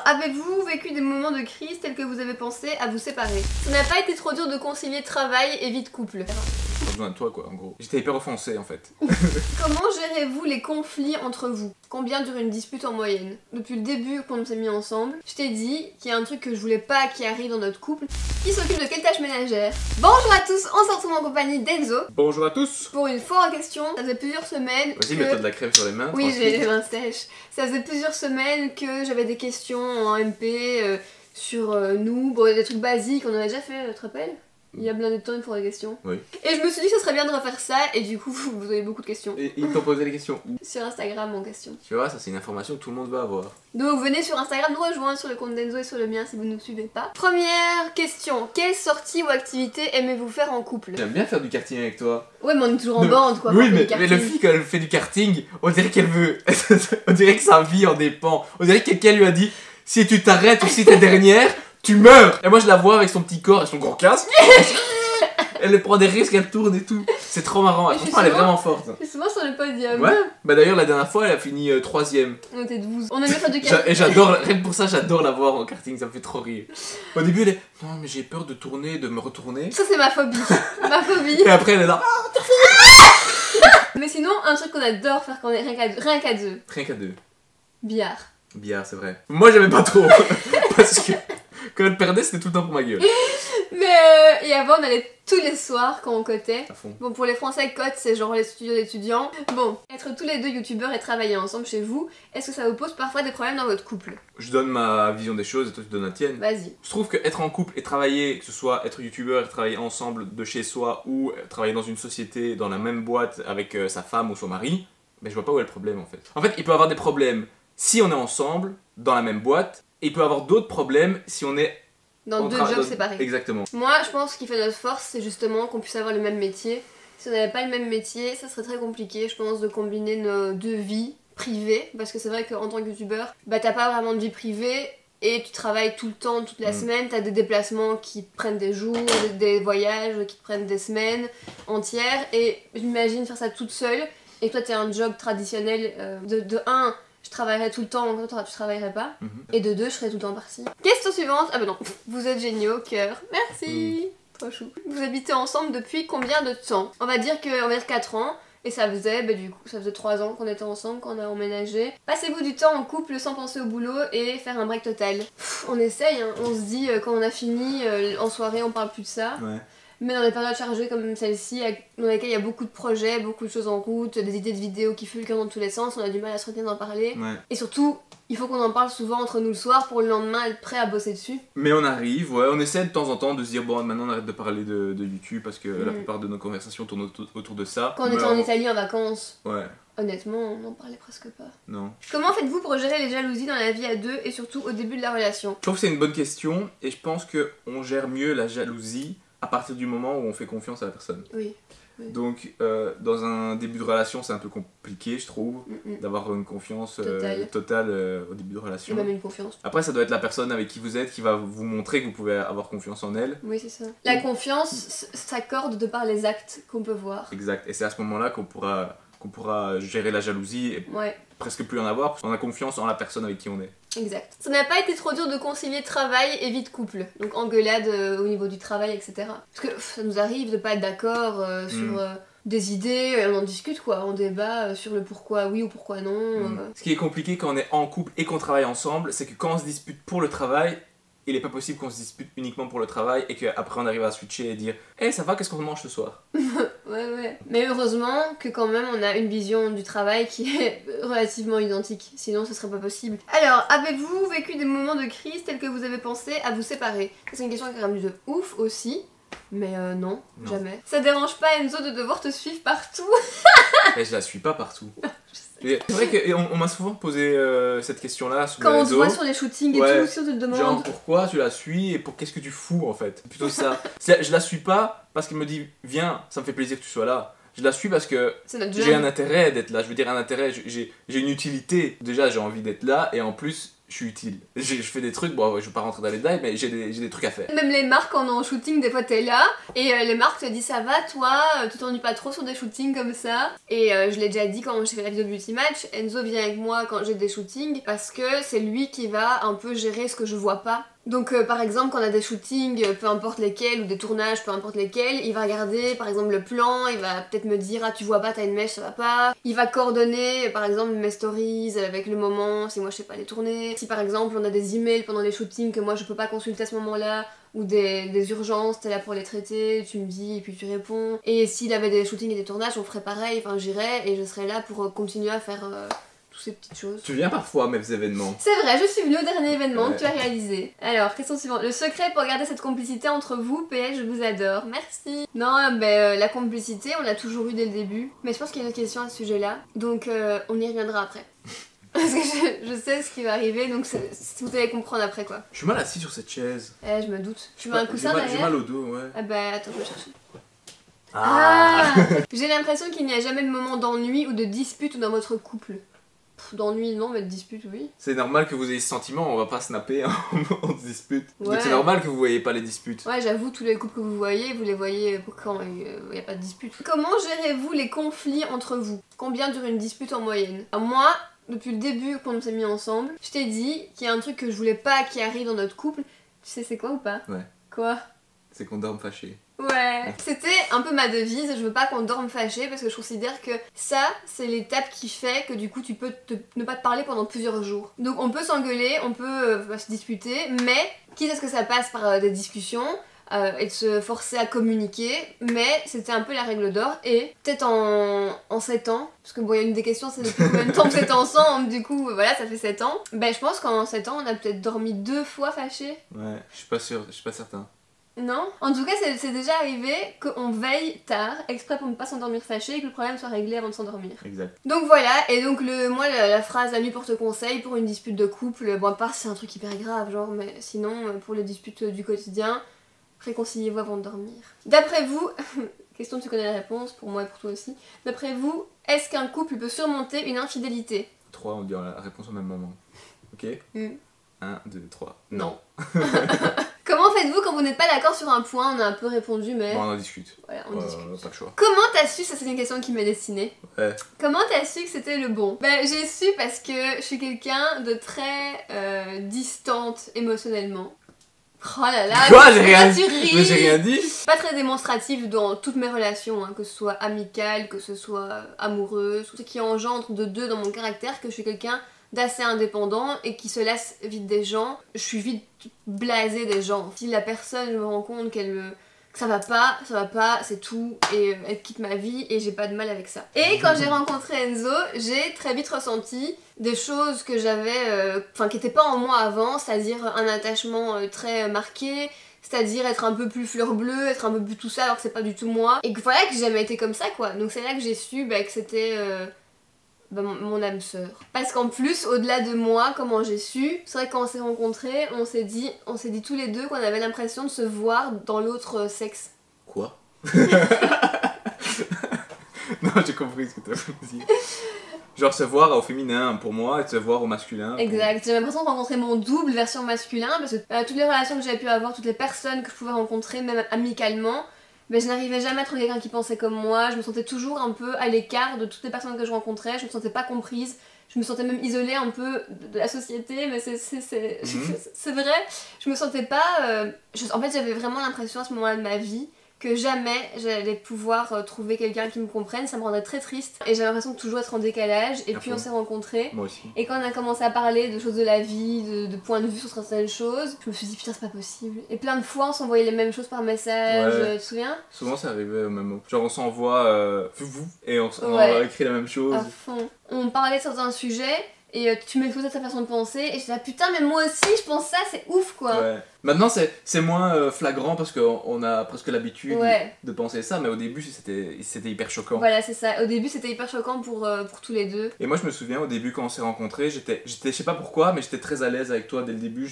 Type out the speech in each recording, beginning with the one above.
Alors, avez-vous vécu des moments de crise tels que vous avez pensé à vous séparer? Ça n'a pas été trop dur de concilier travail et vie de couple? Pas besoin de toi quoi en gros. J'étais hyper offensé en fait. Comment gérez-vous les conflits entre vous? Combien dure une dispute en moyenne? Depuis le début qu'on s'est mis ensemble, je t'ai dit qu'il y a un truc que je voulais pas qui arrive dans notre couple. Qui s'occupe de quelle tâche ménagère? Bonjour à tous, on se retrouve en compagnie d'Enzo. Bonjour à tous. Pour une fois en question, ça faisait plusieurs semaines. Vas-y, mets-toi de la crème sur les mains. Oui, j'ai les mains sèches. Ça faisait plusieurs semaines que j'avais des questions en MP sur nous, bon, des trucs basiques, on en a déjà fait, tu te rappelles? Il y a plein de temps pour des questions. Oui. Et je me suis dit que ce serait bien de refaire ça, et du coup, vous avez beaucoup de questions. Et ils t'ont posé les questions où? Sur Instagram en question. Tu vois, ça c'est une information que tout le monde veut avoir. Donc venez sur Instagram nous rejoindre sur le compte d'Enzo et sur le mien si vous ne nous suivez pas. Première question, quelle sortie ou activité aimez-vous faire en couple? J'aime bien faire du karting avec toi. Ouais, mais on est toujours en bande quoi. Oui, quand on fait mais du le karting. fille quand elle fait du karting, on dirait qu'elle veut. On dirait que sa vie en dépend. On dirait que quelqu'un lui a dit si tu t'arrêtes ou si t'es dernière, tu meurs. Et moi je la vois avec son petit corps et son gros casque. Elle prend des risques, elle tourne et tout. C'est trop marrant. Mais je suis Franchement, elle est souvent- vraiment forte. Je suis souvent sur le podium. Ouais. Bah d'ailleurs, la dernière fois, elle a fini 3ème. On était 12. On aime bien faire du karting. Et j'adore, rien que pour ça, j'adore la voir en karting, ça me fait trop rire. Au début, elle est non, mais j'ai peur de tourner, de me retourner. Ça c'est ma phobie. Ma phobie. Et après, elle est là, Mais sinon, un truc qu'on adore faire quand on est rien qu'à deux. rien qu'à deux. Billard. Billard, c'est vrai. Moi, j'aimais pas trop. Parce que quand elle perdait, c'était tout le temps pour ma gueule. Mais et avant on allait tous les soirs quand on cotait. À fond. Bon pour les Français cote c'est genre les studios d'étudiants. Bon, être tous les deux youtubeurs et travailler ensemble chez vous, est-ce que ça vous pose parfois des problèmes dans votre couple? Je donne ma vision des choses et toi, tu donnes la tienne. Vas-y. Je trouve qu'être en couple et travailler, que ce soit être youtubeur et travailler ensemble de chez soi ou travailler dans une société, dans la même boîte avec sa femme ou son mari, mais je vois pas où est le problème en fait. En fait, il peut y avoir des problèmes si on est ensemble, dans la même boîte, et il peut y avoir d'autres problèmes si on est Dans deux jobs séparés. Exactement. Moi je pense qu'il fait notre force c'est justement qu'on puisse avoir le même métier. Si on n'avait pas le même métier, ça serait très compliqué je pense de combiner nos deux vies privées. Parce que c'est vrai qu'en tant que youtubeur, bah t'as pas vraiment de vie privée. Et tu travailles tout le temps, toute la semaine, t'as des déplacements qui te prennent des jours, des voyages qui te prennent des semaines entières. Et j'imagine faire ça toute seule. Et toi, t'as un job traditionnel de 1, je travaillerais tout le temps, toi tu travaillerais pas. Et de 2, je serais tout le temps partie. Question suivante. Ah bah non, vous êtes géniaux, cœur. Merci. Trop chou. Vous habitez ensemble depuis combien de temps? On va dire 4 ans. Et ça faisait, bah du coup, ça faisait 3 ans qu'on était ensemble, qu'on a emménagé. Passez-vous du temps en couple sans penser au boulot et faire un break total? On essaye, hein. On se dit quand on a fini, en soirée on parle plus de ça. Ouais. Mais dans les périodes chargées comme celle-ci, dans lesquelles il y a beaucoup de projets, beaucoup de choses en route, des idées de vidéos qui fulgurent dans tous les sens, on a du mal à se retenir d'en parler. Ouais. Et surtout, il faut qu'on en parle souvent entre nous le soir pour le lendemain être prêt à bosser dessus. Mais on arrive, ouais, on essaie de temps en temps de se dire bon maintenant on arrête de parler de YouTube parce que la plupart de nos conversations tournent autour de ça. Quand on était en Italie en vacances, Ouais, honnêtement, on n'en parlait presque pas. non. Comment faites-vous pour gérer les jalousies dans la vie à deux et surtout au début de la relation? Je trouve que c'est une bonne question et je pense qu'on gère mieux la jalousie à partir du moment où on fait confiance à la personne. Oui. Donc dans un début de relation c'est un peu compliqué je trouve d'avoir une confiance totale au début de Et relation. même une confiance. Après ça doit être la personne avec qui vous êtes qui va vous montrer que vous pouvez avoir confiance en elle. Oui, c'est ça. La confiance s'accorde de par les actes qu'on peut voir. Exact, et c'est à ce moment-là qu'on pourra gérer la jalousie et Ouais. presque plus en avoir parce qu'on a confiance en la personne avec qui on est. Exact. Ça n'a pas été trop dur de concilier travail et vie de couple. Donc engueulade au niveau du travail, etc. Parce que ça nous arrive de pas être d'accord sur des idées, on en discute quoi, on débat sur le pourquoi oui ou pourquoi non. Ce qui est compliqué quand on est en couple et qu'on travaille ensemble, c'est que quand on se dispute pour le travail, il est pas possible qu'on se dispute uniquement pour le travail et qu'après on arrive à switcher et dire « Hey, ça va, qu'est-ce qu'on mange ce soir ?» Ouais. Mais heureusement que quand même on a une vision du travail qui est relativement identique, sinon ce serait pas possible. Alors, avez-vous vécu des moments de crise tels que vous avez pensé à vous séparer? C'est une question qui est quand même de ouf aussi, mais non, jamais. Ça dérange pas Enzo de devoir te suivre partout? Et je la suis pas partout. C'est vrai qu'on m'a souvent posé cette question-là sur Quand les on te réseaux. voit sur les shootings et tout, si on te le demande. Genre pourquoi tu la suis et pour qu'est-ce que tu fous en fait. Plutôt ça. Je la suis pas parce qu'elle me dit viens, ça me fait plaisir que tu sois là. Je la suis parce que j'ai un intérêt d'être là. Je veux dire un intérêt, j'ai une utilité. Déjà j'ai envie d'être là et en plus je suis utile. Je fais des trucs, bon, je vais pas rentrer dans les détails, mais j'ai des trucs à faire. Même les marques quand on est en shooting, des fois t'es là et les marques te disent ça va toi, tu t'ennuies pas trop sur des shootings comme ça. Et je l'ai déjà dit quand j'ai fait la vidéo Beauty Match, Enzo vient avec moi quand j'ai des shootings parce que c'est lui qui va un peu gérer ce que je vois pas. Donc par exemple quand on a des shootings, peu importe lesquels, ou des tournages, peu importe lesquels, il va regarder par exemple le plan, il va peut-être me dire ah tu vois pas, t'as une mèche, ça va pas. Il va coordonner par exemple mes stories avec le moment, si moi je sais pas les tourner. Si par exemple on a des emails pendant les shootings que moi je peux pas consulter à ce moment-là, ou des urgences, t'es là pour les traiter, tu me dis et puis tu réponds. Et s'il avait des shootings et des tournages, on ferait pareil, enfin j'irais et je serais là pour continuer à faire toutes ces petites choses. Tu viens parfois à mes événements. C'est vrai, je suis venue au dernier événement que tu as réalisé. Alors, question suivante. Le secret pour garder cette complicité entre vous, PS, je vous adore. Merci. Non, la complicité, on l'a toujours eu dès le début. Mais je pense qu'il y a une autre question à ce sujet-là. Donc, on y reviendra après. Parce que je sais ce qui va arriver, donc vous allez comprendre après quoi. Je suis mal assis sur cette chaise. Je me doute. Tu veux un coussin derrière? J'ai mal au dos, ouais. Ah bah attends, je vais chercher. Ah. J'ai l'impression qu'il n'y a jamais de moment d'ennui ou de dispute dans votre couple. D'ennui non, mais de dispute oui. C'est normal que vous ayez ce sentiment, on va pas snapper on se dispute. Ouais. Donc c'est normal que vous voyez pas les disputes. Ouais, j'avoue, tous les couples que vous les voyez quand il n'y a pas de dispute. Comment gérez-vous les conflits entre vous? Combien dure une dispute en moyenne? Moi, depuis le début qu'on s'est mis ensemble, je t'ai dit qu'il y a un truc que je voulais pas qui arrive dans notre couple. Tu sais c'est quoi ou pas? Ouais. Quoi? C'est qu'on dorme fâché. Ouais, c'était un peu ma devise, je veux pas qu'on dorme fâché parce que je considère que ça, c'est l'étape qui fait que du coup tu peux ne pas te parler pendant plusieurs jours. Donc on peut s'engueuler, on peut se disputer, mais quitte à ce que ça passe par des discussions et de se forcer à communiquer, mais c'était un peu la règle d'or. Et peut-être en 7 ans, parce que bon, il y a une des questions, c'est depuis combien de temps vous êtes ensemble, du coup voilà, ça fait 7 ans. Ben je pense qu'en 7 ans, on a peut-être dormi 2 fois fâchés. Ouais, je suis pas sûr, je suis pas certain. Non. En tout cas, c'est déjà arrivé qu'on veille tard, exprès pour ne pas s'endormir fâché et que le problème soit réglé avant de s'endormir. Exact. Donc voilà, et donc moi la phrase la nuit porte conseil pour une dispute de couple, bon à part c'est un truc hyper grave genre, mais sinon pour les disputes du quotidien, réconciliez-vous avant de dormir. D'après vous, question tu connais la réponse, pour moi et pour toi aussi, d'après vous, est-ce qu'un couple peut surmonter une infidélité? 3, on dit la réponse au même moment. Ok 1, 2, 3. Non. Comment faites-vous quand vous n'êtes pas d'accord sur un point? On a un peu répondu, mais... Bon, on en discute. Voilà, on discute. Pas le choix. Comment t'as su, ça c'est une question qui m'est destinée. Ouais. Comment t'as su que c'était le bon? Ben j'ai su parce que je suis quelqu'un de très distante émotionnellement. Oh là là, Quoi? J'ai rien dit. Mais j'ai rien dit. Pas très démonstrative dans toutes mes relations, hein, que ce soit amicale, que ce soit amoureuse, ce qui engendre de deux dans mon caractère que je suis quelqu'un d'assez indépendant et qui se lasse vite des gens. Je suis vite blasée des gens. Si la personne, je me rends compte que ça va pas, c'est tout, et elle quitte ma vie et j'ai pas de mal avec ça. Et quand j'ai rencontré Enzo, j'ai très vite ressenti des choses que j'avais, qui étaient pas en moi avant, c'est-à-dire un attachement très marqué, c'est-à-dire être un peu plus fleur bleue, être un peu plus tout ça alors que c'est pas du tout moi, et que voilà que j'ai jamais été comme ça quoi. Donc c'est là que j'ai su que c'était mon âme sœur. Parce qu'en plus, au-delà de moi, comment j'ai su, c'est vrai que quand on s'est rencontrés, on s'est dit tous les deux qu'on avait l'impression de se voir dans l'autre sexe. Quoi? Non, j'ai compris ce que t'as voulu dire. Genre se voir au féminin pour moi et se voir au masculin. Exact, j'ai l'impression de rencontrer mon double version masculin parce que toutes les relations que j'avais pu avoir, toutes les personnes que je pouvais rencontrer, même amicalement, je n'arrivais jamais à trouver quelqu'un qui pensait comme moi, je me sentais toujours un peu à l'écart de toutes les personnes que je rencontrais, je me sentais pas comprise, je me sentais même isolée un peu de la société, mais c'est vrai, je me sentais pas... En fait j'avais vraiment l'impression à ce moment-là de ma vie que jamais j'allais pouvoir trouver quelqu'un qui me comprenne, ça me rendrait très triste et j'avais l'impression de toujours être en décalage et puis on s'est rencontrés. Moi aussi. Et quand on a commencé à parler de choses de la vie, de points de vue sur certaines choses, je me suis dit putain c'est pas possible. Et plein de fois on s'envoyait les mêmes choses par message, tu te souviens? Souvent c'est arrivé au même moment. Genre on s'envoie vous et on écrit la même chose. À fond. On parlait de certains sujets et tu m'exposais ta façon de penser et je disais putain mais moi aussi je pense ça, c'est ouf quoi. Ouais. Maintenant c'est moins flagrant parce qu'on a presque l'habitude de penser ça, mais au début c'était hyper choquant. Voilà c'est ça, au début c'était hyper choquant pour tous les deux. Et moi je me souviens au début quand on s'est rencontrés, j'étais je sais pas pourquoi mais j'étais très à l'aise avec toi dès le début,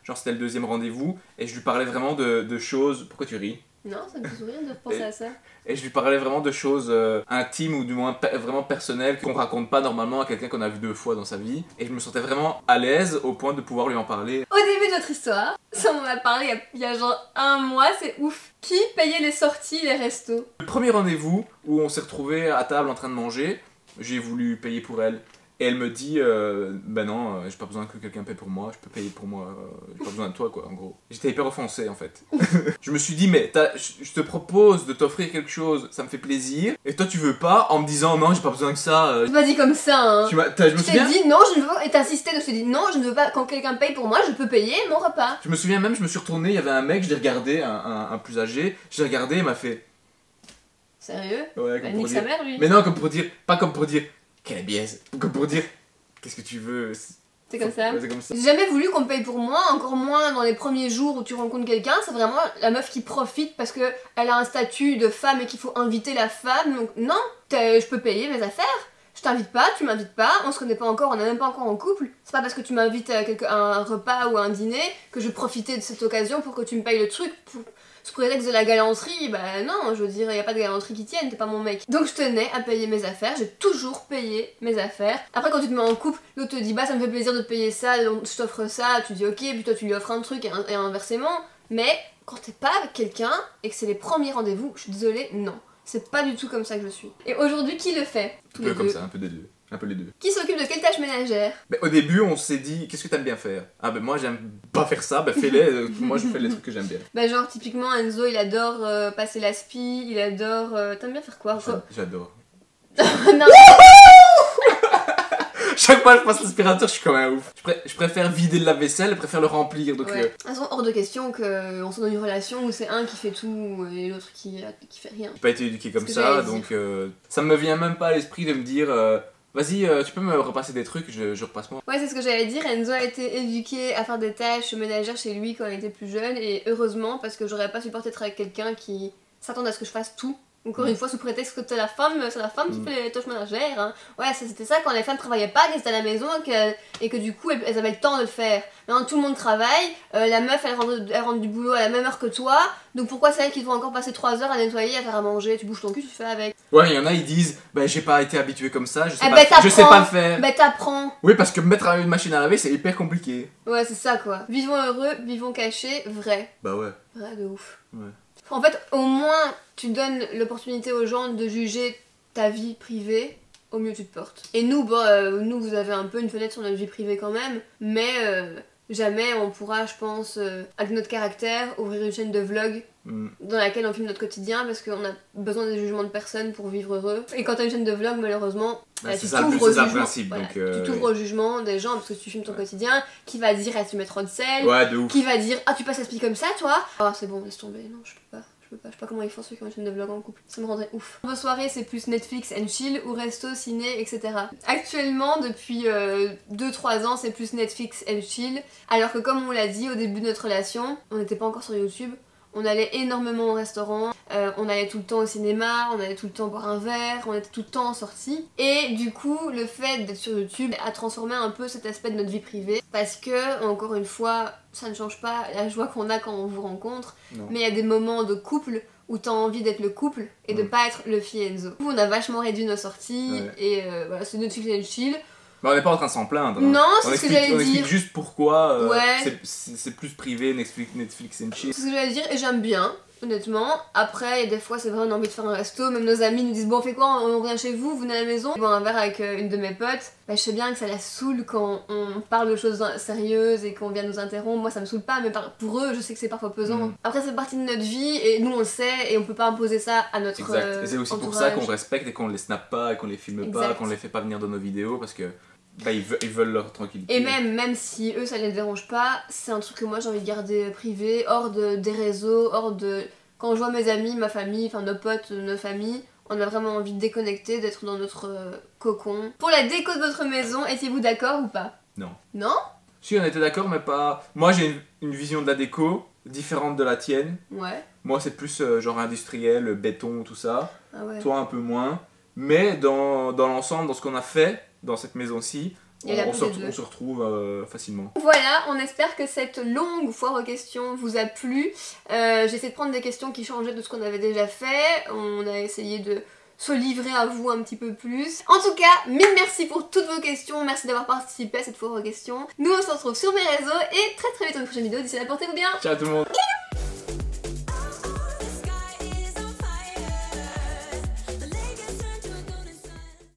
genre c'était le deuxième rendez-vous et je lui parlais vraiment de choses... Pourquoi tu ris? Non, ça me fait sourire de repenser à ça. Et je lui parlais vraiment de choses intimes ou du moins vraiment personnelles qu'on raconte pas normalement à quelqu'un qu'on a vu 2 fois dans sa vie. Et je me sentais vraiment à l'aise au point de pouvoir lui en parler. Au début de notre histoire, ça on en a parlé il y a genre 1 mois, c'est ouf. Qui payait les sorties, les restos? Le premier rendez-vous où on s'est retrouvés à table en train de manger, j'ai voulu payer pour elle. Et elle me dit, ben non, j'ai pas besoin que quelqu'un paye pour moi, je peux payer pour moi, j'ai pas besoin de toi quoi, en gros. J'étais hyper offensé en fait. Je me suis dit, mais je te propose de t'offrir quelque chose, ça me fait plaisir, et toi tu veux pas, en me disant non, j'ai pas besoin que ça. Tu m'as dit comme ça, hein. Je me souviens. Dit non, je ne veux pas, et t'as insisté, donc je t'ai dit non, je ne veux pas, quand quelqu'un paye pour moi, je peux payer mon repas. Je me souviens même, je me suis retourné, il y avait un mec, je l'ai regardé, un plus âgé, je l'ai regardé, il m'a fait. Sérieux? Ouais, Bah, comme pour nique dire. sa mère lui. Mais non, comme pour dire, pas comme pour dire, quelle biaise, comme pour dire. Qu'est-ce que tu veux? C'est comme ça. Ouais, c'est comme ça. J'ai jamais voulu qu'on me paye pour moi, encore moins dans les premiers jours où tu rencontres quelqu'un. C'est vraiment la meuf qui profite parce que elle a un statut de femme et qu'il faut inviter la femme. Donc non, je peux payer mes affaires. Je t'invite pas, tu m'invites pas, on se connaît pas encore, on n'est même pas encore en couple. C'est pas parce que tu m'invites à un repas ou à un dîner que je vais profiter de cette occasion pour que tu me payes le truc. Sous prétexte de la galanterie, bah non, je veux dire, y a pas de galanterie qui tienne, t'es pas mon mec. Donc je tenais à payer mes affaires, j'ai toujours payé mes affaires. Après quand tu te mets en couple, l'autre te dit bah ça me fait plaisir de te payer ça, donc je t'offre ça, tu dis ok, puis toi tu lui offres un truc et inversement. Mais quand t'es pas avec quelqu'un et que c'est les premiers rendez-vous, je suis désolée, non. C'est pas du tout comme ça que je suis. Et aujourd'hui, qui le fait? Un peu comme ça, un peu des deux. Un peu les deux. Qui s'occupe de quelle tâche ménagère? Au début, on s'est dit, qu'est-ce que t'aimes bien faire? Ah ben moi j'aime pas faire ça, ben fais-les, moi je fais les trucs que j'aime bien. Bah genre typiquement Enzo il adore passer l'aspi, il adore... T'aimes bien faire quoi? J'adore. Non. Chaque fois que je passe l'aspirateur, je suis comme un ouf. Je préfère vider le lave-vaisselle, je préfère le remplir, donc... Ouais. De toute façon, hors de question qu'on soit dans une relation où c'est un qui fait tout et l'autre qui fait rien. J'ai pas été éduqué comme C'est ça, donc ça me vient même pas à l'esprit de me dire... Vas-y, tu peux me repasser des trucs, je repasse moi. Ouais, c'est ce que j'allais dire. Enzo a été éduqué à faire des tâches ménagères chez lui quand il était plus jeune, et heureusement, parce que j'aurais pas supporté d'être avec quelqu'un qui s'attend à ce que je fasse tout. Encore une fois, sous prétexte que c'est la femme qui fait les tâches ménagères. Hein. Ouais, c'était ça quand les femmes travaillaient pas, qu'elles étaient à la maison et que du coup elles avaient le temps de le faire. Maintenant tout le monde travaille, la meuf elle rentre du boulot à la même heure que toi, donc pourquoi c'est elle qui doit encore passer 3 heures à nettoyer, à faire à manger? Tu bouges ton cul, tu fais avec. Ouais, il y en a, ils disent, bah j'ai pas été habitué comme ça, je sais pas le faire. Bah t'apprends. Oui, parce que mettre une machine à laver, c'est hyper compliqué. Ouais, c'est ça quoi. Vivons heureux, vivons cachés, vrai. Bah ouais. Vrai de ouf. Ouais. En fait, au moins, tu donnes l'opportunité aux gens de juger ta vie privée, au mieux tu te portes. Et nous, nous, vous avez un peu une fenêtre sur notre vie privée quand même, mais jamais on pourra, je pense, avec notre caractère, ouvrir une chaîne de vlog dans laquelle on filme notre quotidien parce qu'on a besoin des jugements de personnes pour vivre heureux. Et quand t'as une chaîne de vlog, malheureusement, tu t'ouvres au jugement. Voilà, tu t'ouvres au jugement des gens parce que tu filmes ton quotidien, qui va dire ah tu mets trop de sel, qui va dire ah tu passes l'esprit comme ça toi, ah c'est bon laisse tomber, non je peux pas. Je sais pas comment ils font ceux qui ont une chaîne de vlog en couple. Ça me rendrait ouf. Vos soirées, c'est plus Netflix and chill ou resto, ciné, etc. Actuellement, depuis 2-3 ans, c'est plus Netflix and chill. Alors que comme on l'a dit au début de notre relation, on n'était pas encore sur YouTube. On allait énormément au restaurant, on allait tout le temps au cinéma, on allait tout le temps boire un verre, on était tout le temps en sortie. Et du coup, le fait d'être sur YouTube a transformé un peu cet aspect de notre vie privée. Parce que, encore une fois, ça ne change pas la joie qu'on a quand on vous rencontre. Non. Mais il y a des moments de couple où t'as envie d'être le couple et de pas être le Enzo. On a vachement réduit nos sorties et voilà, c'est Netflix and chill. Bah on n'est pas en train de s'en plaindre. Non, c'est ce que j'allais dire. On explique juste pourquoi c'est plus privé Netflix and chill. C'est ce que j'allais dire et j'aime bien, honnêtement. Après, des fois c'est vrai on a envie de faire un resto, même nos amis nous disent bon on fait quoi, on vient chez vous, vous venez à la maison. On boit un verre avec une de mes potes. Bah, je sais bien que ça la saoule quand on parle de choses sérieuses et qu'on vient nous interrompre. Moi ça me saoule pas, mais pour eux je sais que c'est parfois pesant. Après c'est partie de notre vie et nous on le sait et on peut pas imposer ça à notre Exact. Et c'est aussi pour ça qu'on respecte et qu'on les snappe pas et qu'on les filme pas, qu'on les fait pas venir dans nos vidéos parce que bah, ils veulent leur tranquillité. Et même si eux ça les dérange pas, c'est un truc que moi j'ai envie de garder privé, hors des réseaux, hors de... Quand je vois mes amis, ma famille, enfin nos potes, nos familles, on a vraiment envie de déconnecter, d'être dans notre cocon. Pour la déco de votre maison, étiez-vous d'accord ou pas? Non. Non? Si on était d'accord mais pas... Moi j'ai une vision de la déco différente de la tienne. Ouais. Moi c'est plus genre industriel, béton, tout ça. Ah ouais. Toi un peu moins. Mais dans l'ensemble, dans ce qu'on a fait dans cette maison-ci, on se retrouve facilement. Voilà, on espère que cette longue foire aux questions vous a plu. J'ai essayé de prendre des questions qui changeaient de ce qu'on avait déjà fait. On a essayé de se livrer à vous un petit peu plus. En tout cas, mille merci pour toutes vos questions. Merci d'avoir participé à cette foire aux questions. Nous on se retrouve sur mes réseaux et très vite dans une prochaine vidéo. D'ici là, portez-vous bien. Ciao tout le monde.